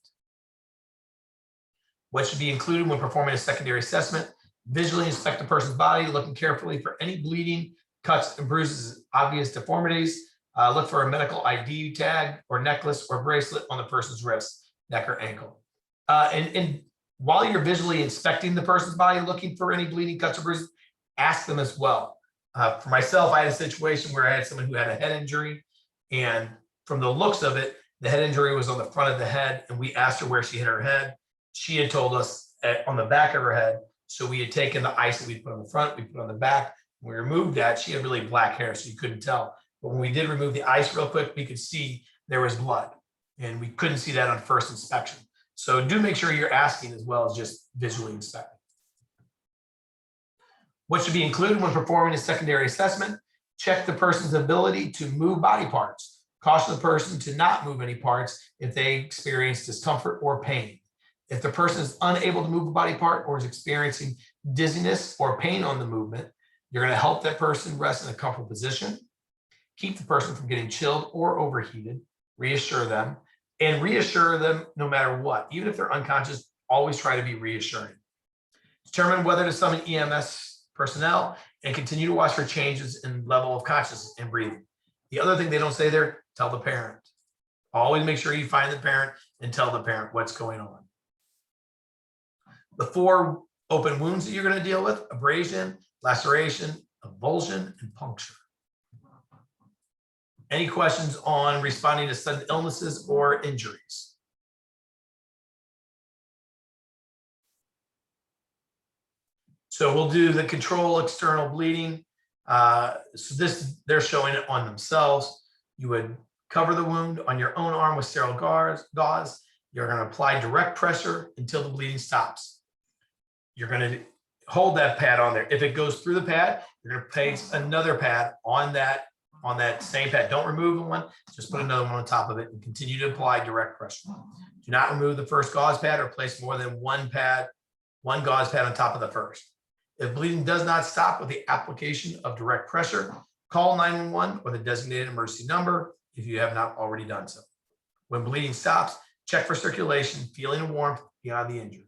What should be included when performing a secondary assessment? Visually inspect the person's body, looking carefully for any bleeding, cuts and bruises, obvious deformities. Look for a medical ID tag or necklace or bracelet on the person's wrist, neck, or ankle. And while you're visually inspecting the person's body, looking for any bleeding, cuts, or bruises, ask them as well. For myself, I had a situation where I had someone who had a head injury, and from the looks of it, the head injury was on the front of the head, and we asked her where she hit her head. She had told us on the back of her head. So we had taken the ice that we put on the front, we put on the back. When we removed that, she had really black hair, so you couldn't tell. But when we did remove the ice real quick, we could see there was blood, and we couldn't see that on first inspection. So do make sure you're asking as well as just visually inspecting. What should be included when performing a secondary assessment? Check the person's ability to move body parts. Caution the person to not move any parts if they experience discomfort or pain. If the person is unable to move a body part or is experiencing dizziness or pain on the movement, you're going to help that person rest in a comfortable position. Keep the person from getting chilled or overheated. Reassure them, and reassure them no matter what. Even if they're unconscious, always try to be reassuring. Determine whether to summon EMS personnel and continue to watch for changes in level of consciousness and breathing. The other thing they don't say there, tell the parent. Always make sure you find the parent and tell the parent what's going on. The 4 open wounds that you're going to deal with: abrasion, laceration, avulsion, and puncture. Any questions on responding to sudden illnesses or injuries? So we'll do the control external bleeding. So this, they're showing it on themselves. You would cover the wound on your own arm with sterile gauze. You're going to apply direct pressure until the bleeding stops. You're going to hold that pad on there. If it goes through the pad, you're going to place another pad on that same pad. Don't remove one, just put another one on top of it and continue to apply direct pressure. Do not remove the first gauze pad or place more than one gauze pad on top of the first. If bleeding does not stop with the application of direct pressure, call 911 or the designated emergency number if you have not already done so. When bleeding stops, check for circulation, feeling of warmth beyond the injury.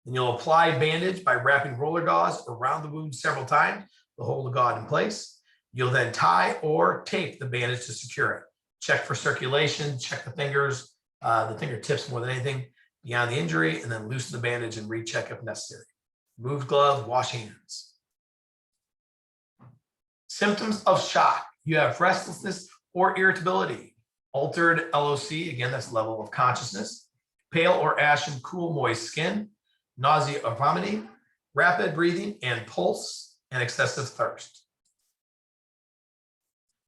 And you'll apply bandage by wrapping roller gauze around the wound several times to hold the gauze in place. You'll then tie or tape the bandage to secure it. Check for circulation, check the fingers, the fingertips more than anything beyond the injury, and then loosen the bandage and recheck if necessary. Remove gloves, wash hands. Symptoms of shock. You have restlessness or irritability, altered LOC, again, that's level of consciousness, pale or ashen, cool, moist skin, nausea or vomiting, rapid breathing and pulse, and excessive thirst.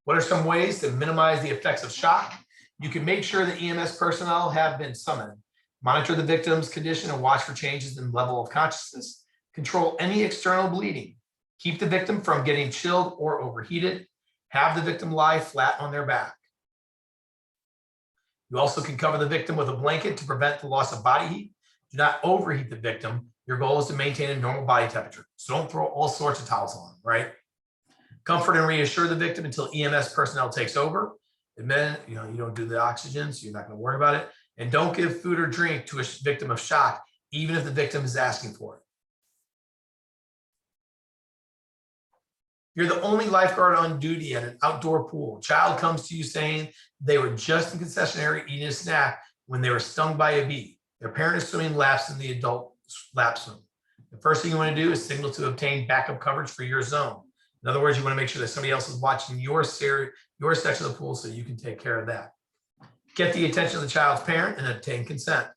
What are some ways to minimize the effects of shock? You can make sure that EMS personnel have been summoned. Monitor the victim's condition and watch for changes in level of consciousness. Control any external bleeding. Keep the victim from getting chilled or overheated. Have the victim lie flat on their back. You also can cover the victim with a blanket to prevent the loss of body heat. Do not overheat the victim Your goal is to maintain a normal body temperature. So don't throw all sorts of towels on, right? Comfort and reassure the victim until EMS personnel takes over. Admit, you don't do the oxygen, so you're not going to worry about it. And don't give food or drink to a victim of shock, even if the victim is asking for it. You're the only lifeguard on duty at an outdoor pool. Child comes to you saying they were just in concession area eating a snack when they were stung by a bee. Their parent is swimming laps in the adult lap swim. The first thing you want to do is signal to obtain backup coverage for your zone. In other words, you want to make sure that somebody else is watching your section of the pool so you can take care of that. Get the attention of the child's parent and obtain consent.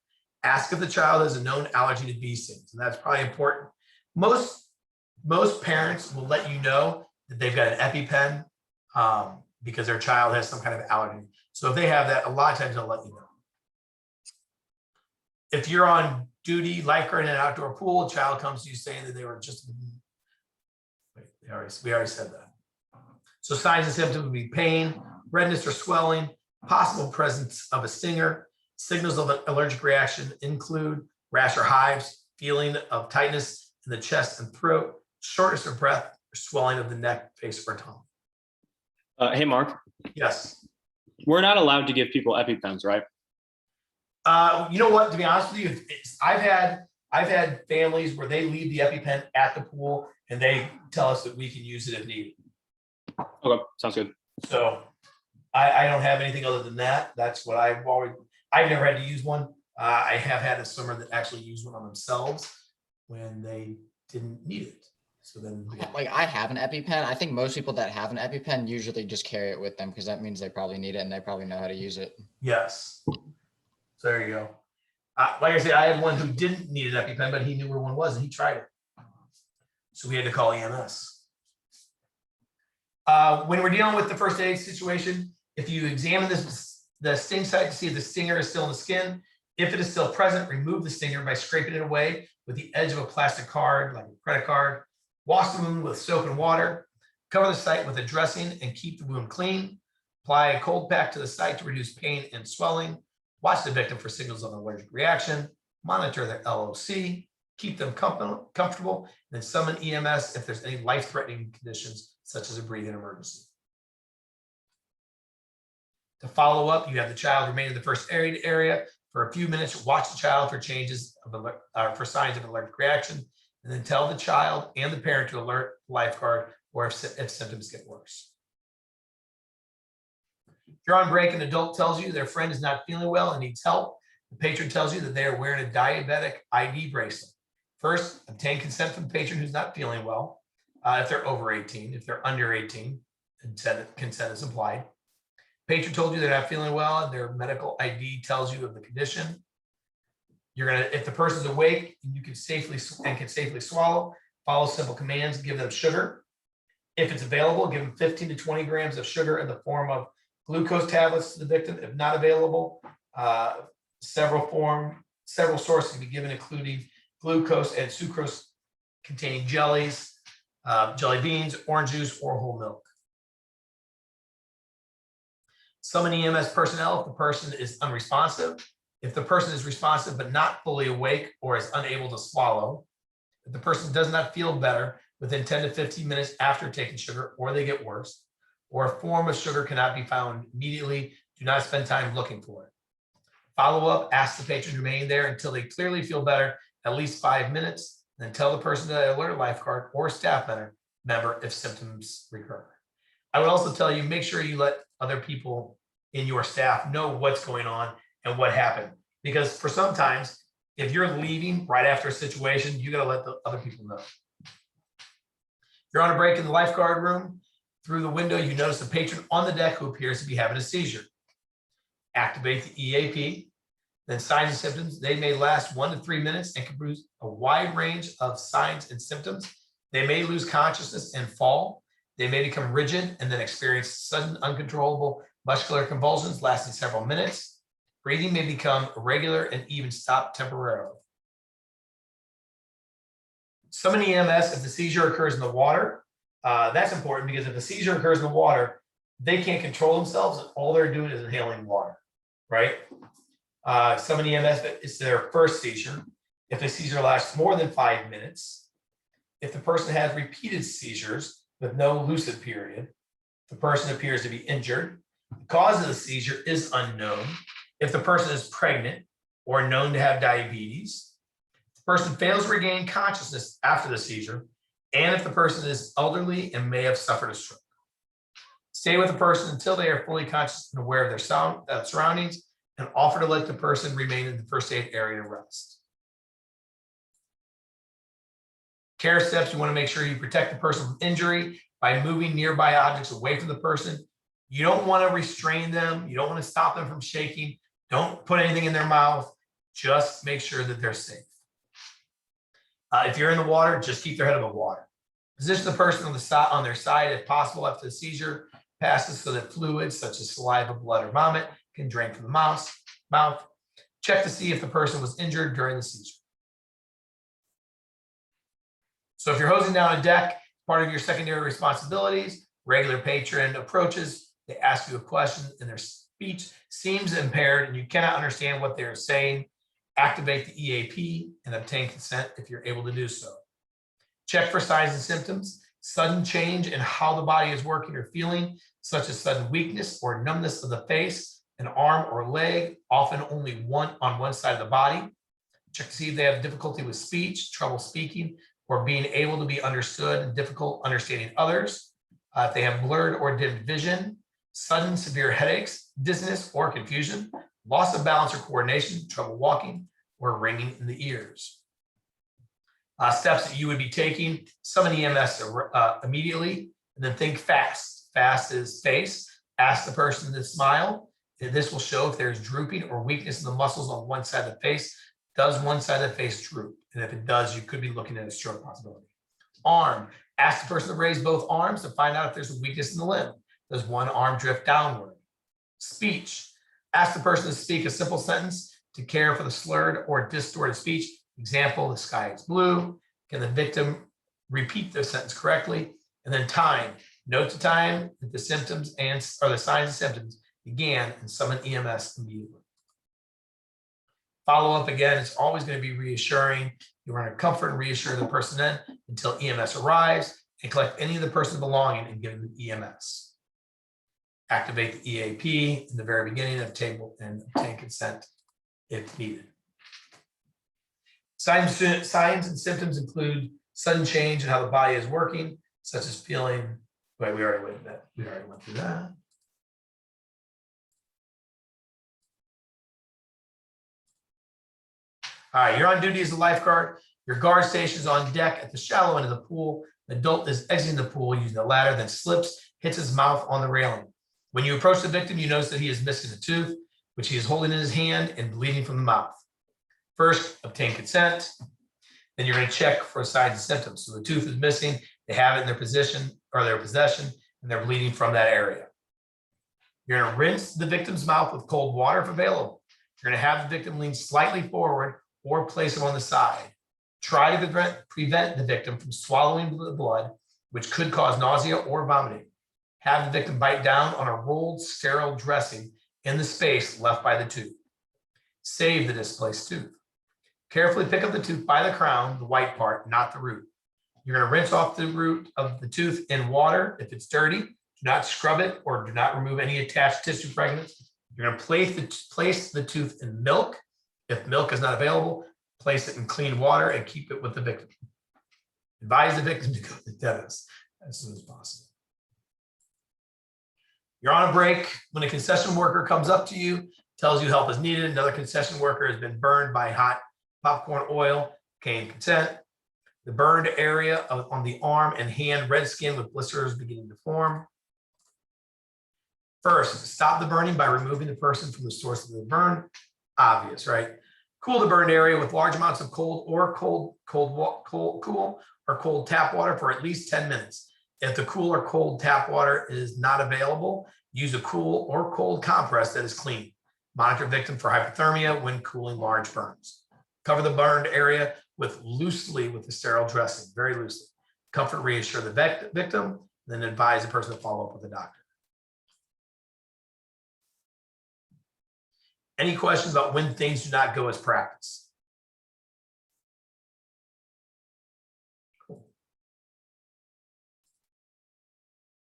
Ask if the child has a known allergy to bee stings, and that's probably important. Most parents will let you know that they've got an EpiPen because their child has some kind of allergy. So if they have that, a lot of times they'll let you know. If you're on duty, lifeguard in an outdoor pool, a child comes to you saying that they were just, we already said that. So signs and symptoms would be pain, redness or swelling, possible presence of a stinger. Signals of an allergic reaction include rash or hives, feeling of tightness in the chest and throat, shortness of breath, or swelling of the neck, face, or tongue. Hey, Mark. Yes. We're not allowed to give people EpiPens, right? You know what? To be honest with you, I've had families where they leave the EpiPen at the pool and they tell us that we can use it if needed. Okay, sounds good. So I don't have anything other than that. That's what I've never had to use one. I have had a swimmer that actually used one on themselves when they didn't need it. So then, like I have an EpiPen. I think most people that have an EpiPen usually just carry it with them because that means they probably need it and they probably know how to use it. yes. So there you go. Like I said, I had one who didn't need an EpiPen, but he knew where one was and he tried it. So we had to call EMS. When we're dealing with the first aid situation, if you examine the sting site to see if the stinger is still in the skin, if it is still present, remove the stinger by scraping it away with the edge of a plastic card, like a credit card. Wash the wound with soap and water. Cover the site with a dressing and keep the wound clean. Apply a cold pack to the site to reduce pain and swelling. Watch the victim for signals of an allergic reaction. Monitor their LOC. Keep them comfortable. And then summon EMS if there's any life-threatening conditions, such as a breathing emergency. To follow up, you have the child remain in the first aid area for a few minutes. Watch the child for changes of for signs of allergic reaction, and then tell the child and the parent to alert the lifeguard or if symptoms get worse. If you're on break, an adult tells you their friend is not feeling well and needs help. The patron tells you that they are wearing a diabetic ID bracelet. First, obtain consent from the patron who's not feeling well. If they're over 18, if they're under 18, consent is implied. Patron told you they're not feeling well and their medical ID tells you of the condition. If the person's awake and you can safely swallow, follow simple commands, give them sugar. If it's available, give them 15 to 20 grams of sugar in the form of glucose tablets to the victim. If not available, several sources can be given, including glucose and sucrose containing jellies, jelly beans, orange juice, or whole milk. Summon EMS personnel if the person is unresponsive. If the person is responsive but not fully awake or is unable to swallow. If the person does not feel better within 10 to 15 minutes after taking sugar or they get worse, or a form of sugar cannot be found immediately, do not spend time looking for it. Follow up, ask the patron to remain there until they clearly feel better, at least 5 minutes, then tell the person to alert a lifeguard or staff member if symptoms recur. I would also tell you, make sure you let other people in your staff know what's going on and what happened. Because for sometimes, if you're leaving right after a situation, you gotta let the other people know. If you're on a break in the lifeguard room, through the window, you notice a patron on the deck who appears to be having a seizure. Activate the EAP, then signs and symptoms. They may last 1 to 3 minutes and can produce a wide range of signs and symptoms. They may lose consciousness and fall. They may become rigid and then experience sudden uncontrollable muscular convulsions lasting several minutes. Breathing may become irregular and even stop temporarily. Summon EMS if the seizure occurs in the water. That's important because if the seizure occurs in the water, they can't control themselves and all they're doing is inhaling water, right? Summon EMS if it's their first seizure. if the seizure lasts more than 5 minutes, if the person has repeated seizures with no lucid period, if the person appears to be injured, the cause of the seizure is unknown, if the person is pregnant or known to have diabetes, if the person fails to regain consciousness after the seizure, and if the person is elderly and may have suffered a stroke. Stay with the person until they are fully conscious and aware of their surroundings, and offer to let the person remain in the first aid area to rest. Care steps, you want to make sure you protect the person from injury by moving nearby objects away from the person. You don't want to restrain them. You don't want to stop them from shaking. Don't put anything in their mouth. Just make sure that they're safe. If you're in the water, just keep their head above water. Position the person on their side if possible after the seizure passes so that fluids such as saliva, blood, or vomit can drain from the mouth. Check to see if the person was injured during the seizure. So if you're hosing down a deck, part of your secondary responsibilities, regular patron approaches, they ask you a question and their speech seems impaired and you cannot understand what they're saying, activate the EAP and obtain consent if you're able to do so. Check for signs and symptoms, sudden change in how the body is working or feeling, such as sudden weakness or numbness of the face, an arm or leg, often only on one side of the body. Check to see if they have difficulty with speech, trouble speaking, or being able to be understood and difficult understanding others. If they have blurred or dimmed vision, sudden severe headaches, dizziness or confusion, loss of balance or coordination, trouble walking, or ringing in the ears. Steps that you would be taking, summon EMS immediately, and then think fast. Fast is face. Ask the person to smile. And this will show if there's drooping or weakness in the muscles on one side of the face. Does one side of the face droop? And if it does, you could be looking at a stroke possibility. Arm. Ask the person to raise both arms to find out if there's a weakness in the limb. Does one arm drift downward? Speech. Ask the person to speak a simple sentence to care for the slurred or distorted speech. Example, the sky is blue. Can the victim repeat the sentence correctly? And then time. Note the time that the symptoms or the signs and symptoms began and summon EMS immediately. Follow up again, it's always going to be reassuring. You want to comfort and reassure the person in until EMS arrives and collect any of the person's belonging and give them EMS. Activate the EAP in the very beginning of the table and obtain consent if needed. Signs and symptoms include sudden change in how the body is working, such as feeling, wait, we already went through that. All right, you're on duty as a lifeguard. Your guard station is on deck at the shallow end of the pool. The adult is exiting the pool using the ladder, then slips, hits his mouth on the railing. When you approach the victim, you notice that he is missing a tooth, which he is holding in his hand and bleeding from the mouth. First, obtain consent. Then you're going to check for signs and symptoms. So the tooth is missing, they have it in their possession, and they're bleeding from that area. You're going to rinse the victim's mouth with cold water if available. You're going to have the victim lean slightly forward or place him on the side. Try to prevent the victim from swallowing the blood, which could cause nausea or vomiting. Have the victim bite down on a rolled sterile dressing in the space left by the tooth. Save the displaced tooth. Carefully pick up the tooth by the crown, the white part, not the root. You're going to rinse off the root of the tooth in water. If it's dirty, do not scrub it or do not remove any attached tissue fragments. You're going to place the tooth in milk. If milk is not available, place it in clean water and keep it with the victim. Advise the victim to go to the dentist as soon as possible. You're on a break. When a concession worker comes up to you, tells you help is needed, another concession worker has been burned by hot popcorn oil, obtain consent. The burned area on the arm and hand, red skin with blisters beginning to form. First, stop the burning by removing the person from the source of the burn. Obvious, right? Cool the burned area with large amounts of cool or cold tap water for at least 10 minutes. If the cool or cold tap water is not available, use a cool or cold compress that is clean. Monitor victim for hypothermia when cooling large burns. Cover the burned area loosely with the sterile dressing, very loosely. Comfort, reassure the victim, then advise the person to follow up with the doctor. Any questions about when things do not go as practiced?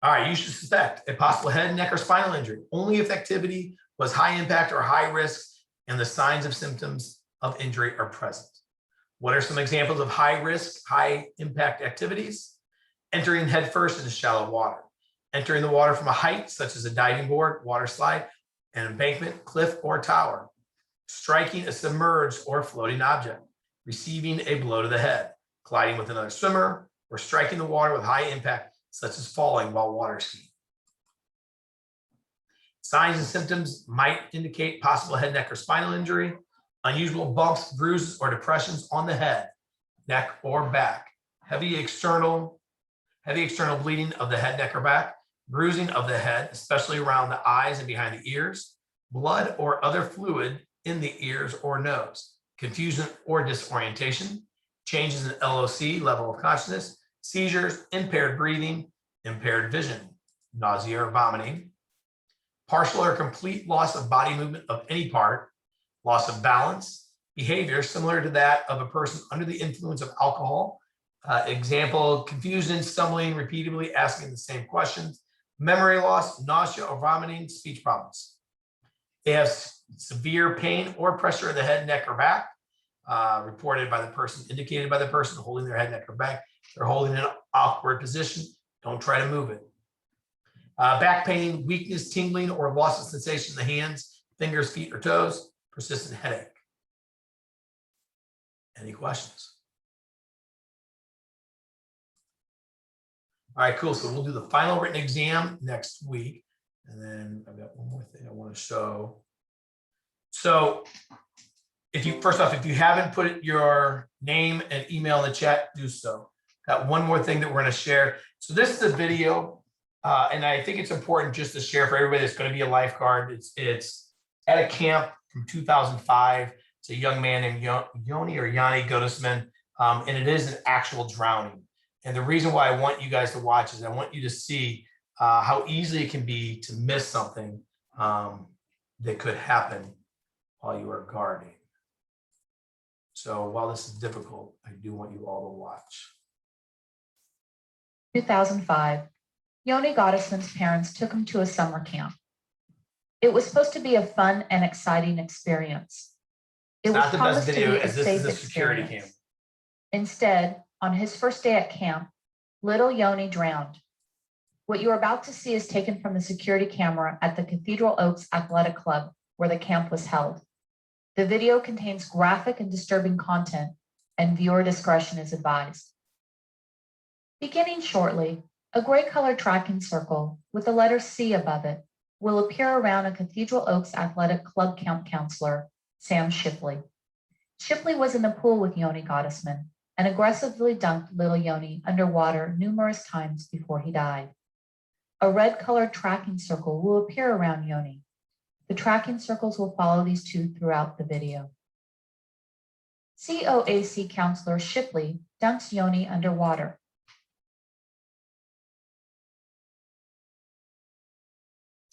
All right, you should suspect a possible head, neck, or spinal injury only if activity was high impact or high risk and the signs of symptoms of injury are present. What are some examples of high risk, high impact activities? Entering headfirst into shallow water, entering the water from a height such as a diving board, water slide, an embankment, cliff, or tower, striking a submerged or floating object, receiving a blow to the head, colliding with another swimmer, or striking the water with high impact, such as falling while water skiing. Signs and symptoms might indicate possible head, neck, or spinal injury, unusual bumps, bruises, or depressions on the head, neck, or back, heavy external bleeding of the head, neck, or back, bruising of the head, especially around the eyes and behind the ears, blood or other fluid in the ears or nose, confusion or disorientation, changes in LOC, level of consciousness, seizures, impaired breathing, impaired vision, nausea or vomiting, partial or complete loss of body movement of any part, loss of balance, behavior similar to that of a person under the influence of alcohol. Example, confusion, stumbling, repeatedly asking the same questions, memory loss, nausea or vomiting, speech problems. They have severe pain or pressure in the head, neck, or back, reported by the person, indicated by the person holding their head, neck, or back. They're holding an awkward position. Don't try to move it. Back pain, weakness, tingling, or loss of sensation in the hands, fingers, feet, or toes, persistent headache. Any questions? All right, cool. So we'll do the final written exam next week. And then I've got one more thing I want to show. So if you haven't put your name and email in the chat, do so. Got one more thing that we're going to share. So this is a video, and I think it's important just to share for everybody that's going to be a lifeguard. It's at a camp from 2005. It's a young man named Yanni Godesman, and it is an actual drowning. And the reason why I want you guys to watch is I want you to see how easy it can be to miss something that could happen while you are guarding. So while this is difficult, I do want you all to watch. 2005, Yoni Gottesman's parents took him to a summer camp. It was supposed to be a fun and exciting experience. It It's was not the best promised to video be a as this safe is a security cam. experience. Instead, on his first day at camp, little Yoni drowned. What you are about to see is taken from the security camera at the Cathedral Oaks Athletic Club, where the camp was held. The video contains graphic and disturbing content, and viewer discretion is advised. Beginning shortly, a gray-colored tracking circle with the letter C above it will appear around a Cathedral Oaks Athletic Club camp counselor, Sam Shipley. Shipley was in the pool with Yoni Gottesman and aggressively dunked little Yoni underwater numerous times before he died. A red-colored tracking circle will appear around Yoni. The tracking circles will follow these two throughout the video. COAC counselor Shipley dunks Yoni underwater.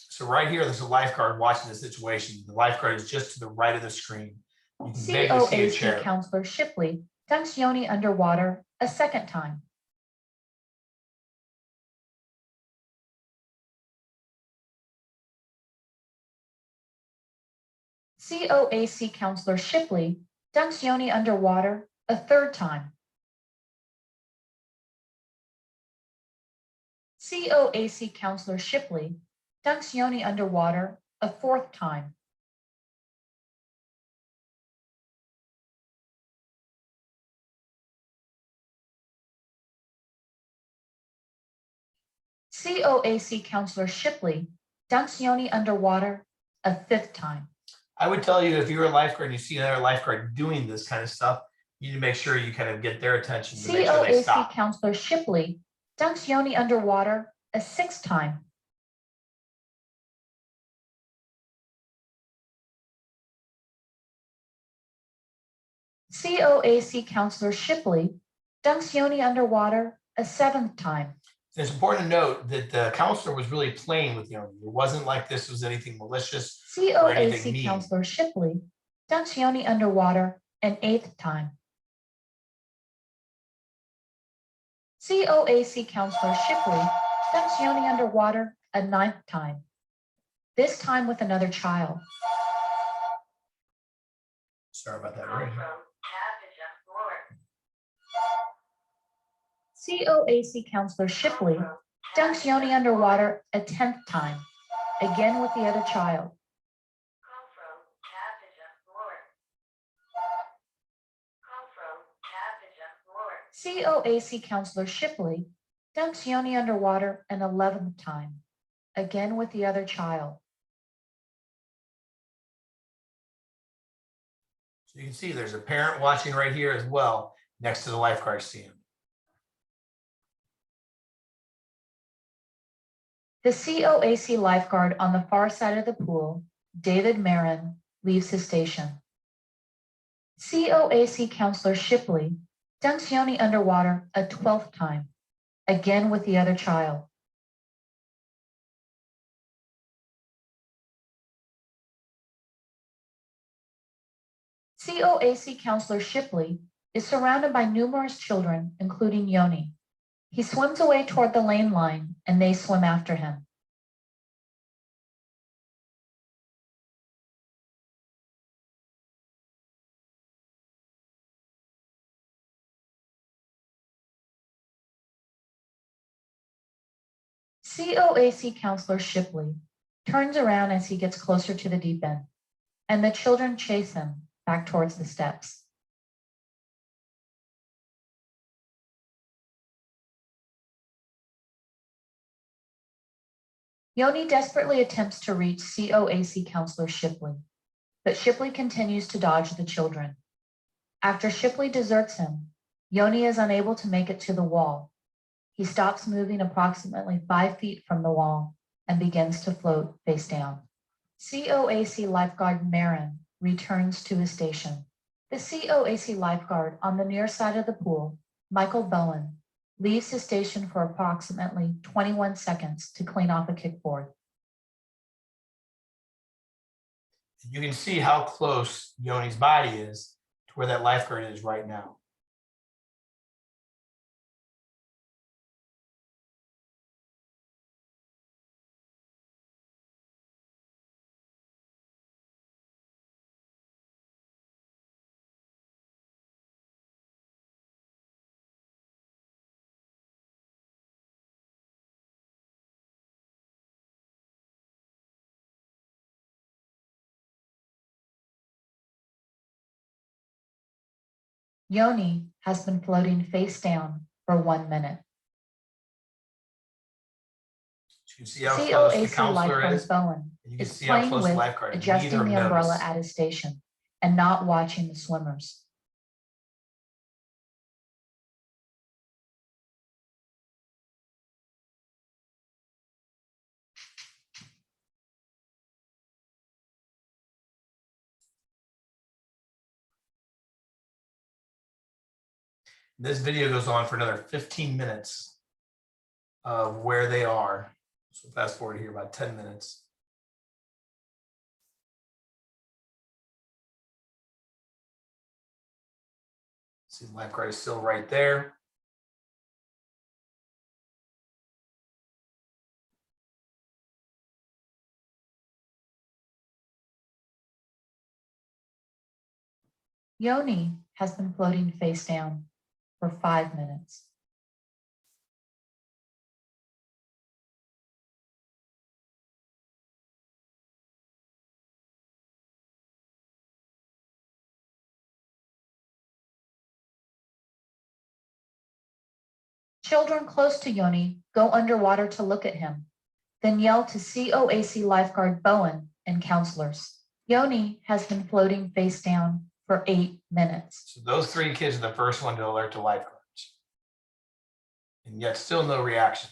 So right here, there's a lifeguard watching the situation. The lifeguard is just to the right of the screen. You can vaguely see a chair. COAC counselor Shipley dunks Yoni underwater a second time. COAC counselor Shipley dunks Yoni underwater a third time. COAC counselor Shipley dunks Yoni underwater a fourth time. COAC counselor Shipley dunks Yoni underwater a fifth time. I would tell you if you're a lifeguard and you see another lifeguard doing this kind of stuff, you need to make sure you kind of get their attention to make sure they COAC stop. counselor Shipley dunks Yoni underwater a sixth time. COAC counselor Shipley dunks Yoni underwater a seventh time. It's important to note that the counselor was really playing with Yoni. It wasn't like this was anything malicious or anything COAC mean. counselor Shipley dunks Yoni underwater an eighth time. COAC counselor Shipley dumps Yoni underwater a 9th time, this time with another child. Sorry about that. Right. COAC counselor Shipley dunks Yoni underwater a 10th time, again with the other child. COAC counselor Shipley dunks Yoni underwater an 11th time, again with the other child. So you can see there's a parent watching right here as well, next to the lifeguard stand. The COAC lifeguard on the far side of the pool, David Marin, leaves his station. COAC counselor Shipley dunks Yoni underwater a 12th time, again with the other child. COAC counselor Shipley is surrounded by numerous children, including Yoni. He swims away toward the lane line and they swim after him. COAC counselor Shipley turns around as he gets closer to the deep end, and the children chase him back towards the steps. Yoni desperately attempts to reach COAC counselor Shipley, but Shipley continues to dodge the children. After Shipley deserts him, Yoni is unable to make it to the wall. He stops moving approximately 5 feet from the wall and begins to float face down. COAC lifeguard Marin returns to his station. The COAC lifeguard on the near side of the pool, Michael Bowen, leaves his station for approximately 21 seconds to clean off a kickboard. You can see how close Yoni's body is to where that lifeguard is right now. Yoni has been floating face down for 1 minute. You can see how close the COAC counselor lifeguard is. Bowen And you can is see how playing close the with lifeguard is. adjusting Neither the umbrella notice. at his station and not watching the swimmers. This video goes on for another 15 minutes of where they are. So fast forward here about 10 minutes. See, the lifeguard is still right there. Yoni has been floating face down for 5 minutes. Children close to Yoni go underwater to look at him, then yell to COAC lifeguard Bowen and counselors. Yoni has been floating face down for 8 minutes. So those 3 kids are the first one to alert the lifeguards. And yet still no reaction.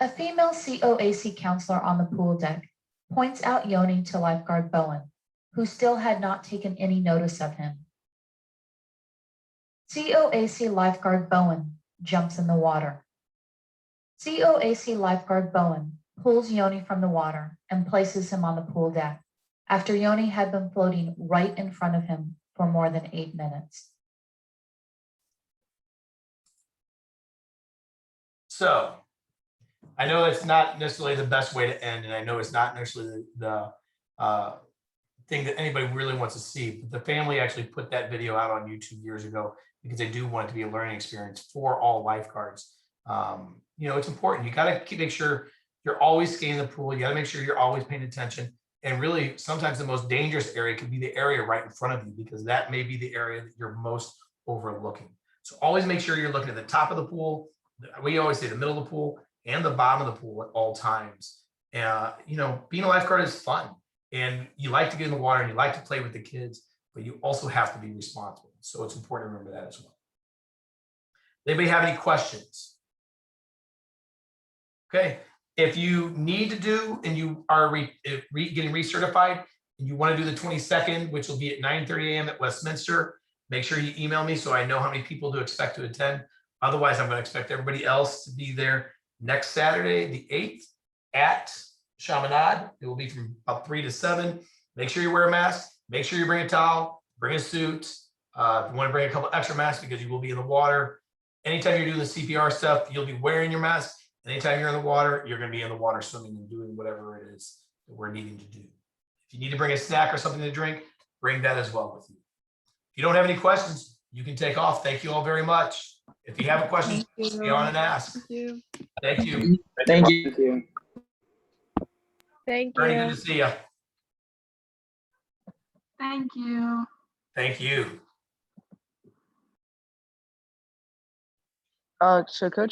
A female COAC counselor on the pool deck points out Yoni to lifeguard Bowen, who still had not taken any notice of him. COAC lifeguard Bowen jumps in the water. COAC lifeguard Bowen pulls Yoni from the water and places him on the pool deck after Yoni had been floating right in front of him for for more than 8 minutes. So I know it's not necessarily the best way to end, and I know it's not necessarily the thing that anybody really wants to see, but the family actually put that video out on YouTube years ago because they do want it to be a learning experience for all lifeguards. You know, it's important. You got to make sure you're always scanning the pool. You got to make sure you're always paying attention. And really, sometimes the most dangerous area could be the area right in front of you, because that may be the area that you're most overlooking. So always make sure you're looking at the top of the pool. We always say the middle of the pool and the bottom of the pool at all times. You know, being a lifeguard is fun, and you like to get in the water and you like to play with the kids, but you also have to be responsible. So it's important to remember that as well. Anybody have any questions? Okay, if you need to do and you are getting recertified and you want to do the 22nd, which will be at 9:30 a.m. at Westminster, make sure you email me so I know how many people to expect to attend. Otherwise, I'm going to expect everybody else to be there next Saturday, the 8th at Chaminade. It will be from about 3 to 7. Make sure you wear a mask. Make sure you bring a towel, bring a suit. If you want to bring a couple extra masks because you will be in the water. Anytime you're doing the CPR stuff, you'll be wearing your mask. Anytime you're in the water, you're going to be in the water swimming and doing whatever it is that we're needing to do. If you need to bring a snack or something to drink, bring that as well with you. If you don't have any questions, you can take off. Thank you all very much. If you have a question, stay on and ask. Thank you. Thank you. Thank you. Thank Very good you. to see you. Thank you. Thank you. So Coach